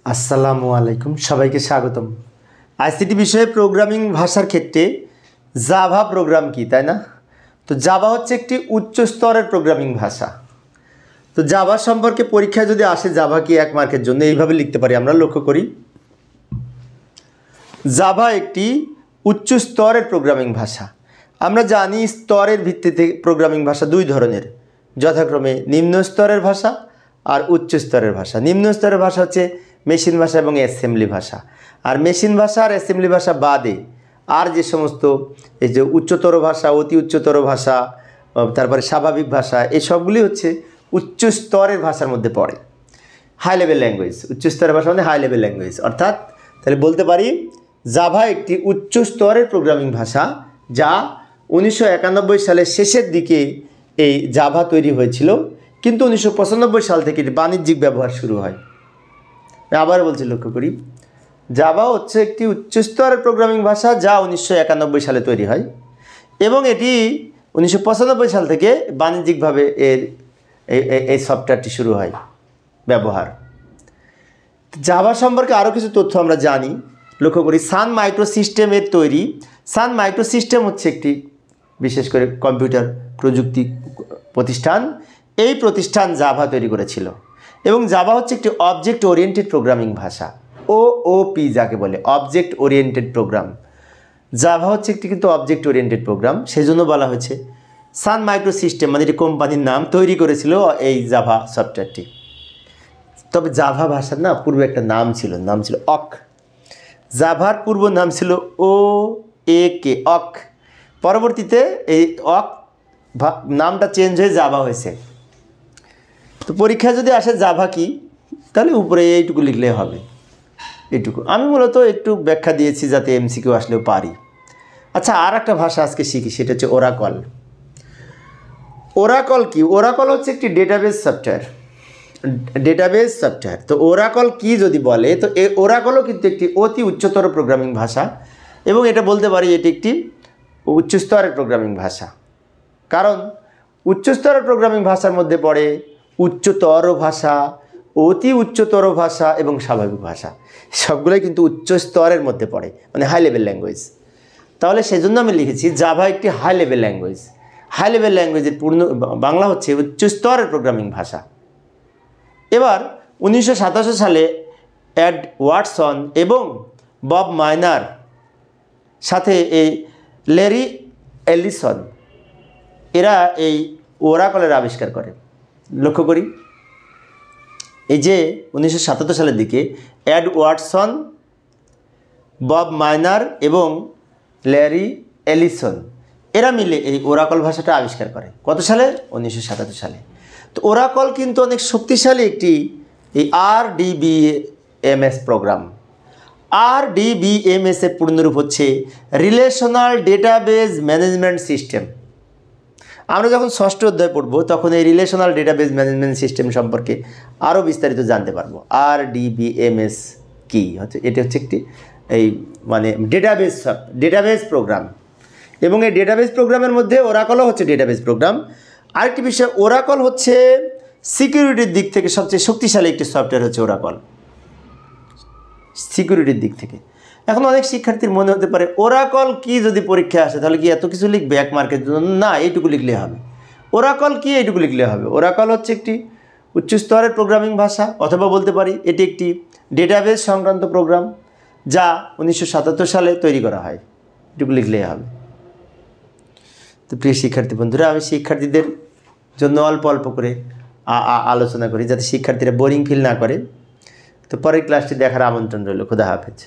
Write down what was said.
আসসালামু আলাইকুম, সবাইকে স্বাগতম। আইসিটি বিষয়ে প্রোগ্রামিং ভাষার ক্ষেত্রে জাভা প্রোগ্রাম কি, তাই না? তো জাভা হচ্ছে একটি উচ্চ স্তরের প্রোগ্রামিং ভাষা। তো জাভা সম্পর্কে পরীক্ষায় যদি আসে জাভা কি 1 মার্কের জন্য, এইভাবে লিখতে পারি আমরা। লক্ষ্য করি, জাভা একটি উচ্চ স্তরের প্রোগ্রামিং ভাষা। আমরা জানি স্তরের ভিত্তিতে প্রোগ্রামিং ভাষা দুই ধরনের, যথাক্রমে নিম্ন স্তরের ভাষা আর উচ্চ স্তরের ভাষা। নিম্ন স্তরের ভাষা হচ্ছে মেশিন ভাষা এবং অ্যাসেম্বলি ভাষা। আর মেশিন ভাষা আর অ্যাসেম্বলি ভাষা বাদে আর যে সমস্ত এই যে উচ্চতর ভাষা, অতি উচ্চতর ভাষা, তারপরে স্বাভাবিক ভাষা, এই সবগুলি হচ্ছে উচ্চ স্তরের ভাষার মধ্যে পড়ে। হাই লেভেল ল্যাঙ্গুয়েজ, উচ্চ স্তরের ভাষা মানে হাই লেভেল ল্যাঙ্গুয়েজ। অর্থাৎ তাহলে বলতে পারি জাভা একটি উচ্চ স্তরের প্রোগ্রামিং ভাষা, যা 1991 সালের শেষের দিকে এই জাভা তৈরি হয়েছিল, কিন্তু 1995 সাল থেকে বাণিজ্যিক ব্যবহার শুরু হয়। আবার বলছি, লক্ষ্য করি, জাভা হচ্ছে একটি উচ্চ স্তরের প্রোগ্রামিং ভাষা যা 1991 সালে তৈরি হয় এবং এটি 1995 সাল থেকে বাণিজ্যিকভাবে এই সফটওয়্যারটি শুরু হয় ব্যবহার। জাভা সম্পর্কে আরও কিছু তথ্য আমরা জানি। লক্ষ্য করি, সান মাইক্রো সিস্টেমের তৈরি। সান মাইক্রো সিস্টেম হচ্ছে একটি বিশেষ করে কম্পিউটার প্রযুক্তি প্রতিষ্ঠান। এই প্রতিষ্ঠান জাভা তৈরি করেছিল এবং জাভা হচ্ছে একটি অবজেক্ট ওরিয়েন্টেড প্রোগ্রামিং ভাষা, ওওপি যাকে বলে, অবজেক্ট ওরিয়েন্টেড প্রোগ্রাম। জাভা হচ্ছে একটি কিন্তু অবজেক্ট ওরিয়েন্টেড প্রোগ্রাম, সেজন্য বলা হয়েছে সান মাইক্রো সিস্টেম মানে এটি কোম্পানির নাম, তৈরি করেছিল এই জাভা সফটওয়্যারটি। তবে জাভা ভাষার না পূর্বে একটা নাম ছিল অক। জাভার পূর্ব নাম ছিল OAK, অক। পরবর্তীতে এই অক নামটা চেঞ্জ হয়ে জাভা হয়েছে। তো পরীক্ষায় যদি আসে জাভা কি, তাহলে উপরে এইটুকু লিখলে হবে। এইটুকু আমি মূলত একটু ব্যাখ্যা দিয়েছি যাতে MCQ আসলেও পারি। আচ্ছা, আর একটা ভাষা আজকে শিখি, সেটা হচ্ছে ওরাকল। ওরাকল কি? ওরাকল হচ্ছে একটি ডেটাবেস সফটওয়্যার। তো ওরাকল কি যদি বলে, তো ওরাকলও কিন্তু একটি অতি উচ্চতর প্রোগ্রামিং ভাষা এবং এটা বলতে পারি এটি একটি উচ্চস্তরের প্রোগ্রামিং ভাষা। কারণ উচ্চস্তরের প্রোগ্রামিং ভাষার মধ্যে পড়ে উচ্চতর ভাষা, অতি উচ্চতর ভাষা এবং স্বাভাবিক ভাষা। সবগুলোই কিন্তু উচ্চ স্তরের মধ্যে পড়ে, মানে হাই লেভেল ল্যাঙ্গুয়েজ। তাহলে সেজন্য আমি লিখেছি জাভা একটি high level language. High level ল্যাঙ্গুয়েজের পূর্ণ বাংলা হচ্ছে উচ্চ স্তরের প্রোগ্রামিং ভাষা। এবার 1987 সালে এড ওয়াটসন এবং বব মাইনার সাথে এই ল্যারি এলিসন এরা এই ওরাকলের আবিষ্কার করে। লক্ষ্য করি, এই যে 1977 সালের দিকে এড ওয়াটসন, বব মাইনার এবং ল্যারি এলিসন এরা মিলে এই ওরাকল ভাষাটা আবিষ্কার করে। কত সালে? 1977 সালে। তো ওরাকল কিন্তু অনেক শক্তিশালী একটি এই RDBMS প্রোগ্রাম। RDBMS এর পূর্ণরূপ হচ্ছে রিলেশনাল ডেটাবেজ ম্যানেজমেন্ট সিস্টেম। আমরা যখন 6ষ্ঠ অধ্যায় পড়ব তখন এই রিলেশনাল ডেটাবেজ ম্যানেজমেন্ট সিস্টেম সম্পর্কে আরও বিস্তারিত জানতে পারবো। RDBMS কি হচ্ছে? এটি হচ্ছে একটি এই মানে ডেটাবেজ প্রোগ্রাম এবং এই ডেটাবেজ প্রোগ্রামের মধ্যে ওরাকলও হচ্ছে ডেটাবেজ প্রোগ্রাম। আরেকটি বিষয়, ওরাকল হচ্ছে সিকিউরিটির দিক থেকে সবচেয়ে শক্তিশালী একটি সফটওয়্যার হচ্ছে ওরাকল, সিকিউরিটির দিক থেকে। এখন অনেক শিক্ষার্থীর মনে হতে পারে ওরাকল কি যদি পরীক্ষায় আসে তাহলে কি এত কিছু লিখবে 1 মার্কের জন্য? না, এইটুকু লিখলে হবে। ওরাকল কি, এইটুকু লিখলে হবে। ওরাকল হচ্ছে একটি উচ্চ স্তরের প্রোগ্রামিং ভাষা, অথবা বলতে পারি এটি একটি ডেটাবেস সংক্রান্ত প্রোগ্রাম যা 1977 সালে তৈরি করা হয়। এটুকু লিখলেই হবে। তো প্রিয় শিক্ষার্থী বন্ধুরা, আমি শিক্ষার্থীদের জন্য অল্প অল্প করে আলোচনা করি যাতে শিক্ষার্থীরা বোরিং ফিল না করে। তো পরের ক্লাসটি দেখার আমন্ত্রণ রইল। খোদা হাফেজ।